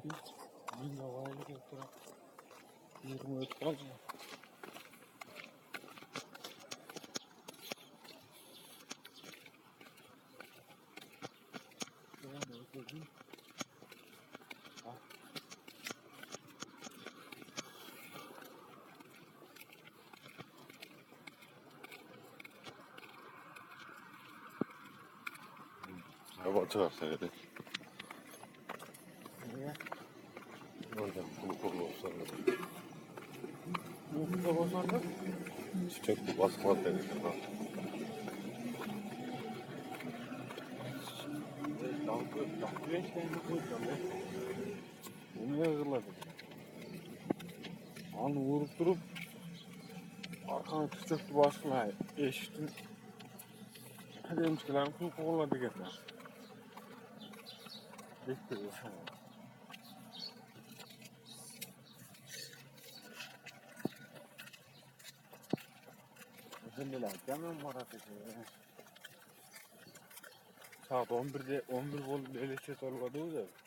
Bir havayla götürüp 20 öt kaldı. Hava çıkar seyredin. Niye? Oradan kulu olsa Bu da bozuldu. çiçek basmaz dedik. Dalga renklerini koyacağım ya. Bunu yağırladım. Anı vurup durup arkana çiçekli başına eşittim. Demişkilerin kul kolladı getir. Bekliyor sana. Özellikle hemen var ateşi. Saat 11'de 11 volt elektrik olmadı o da.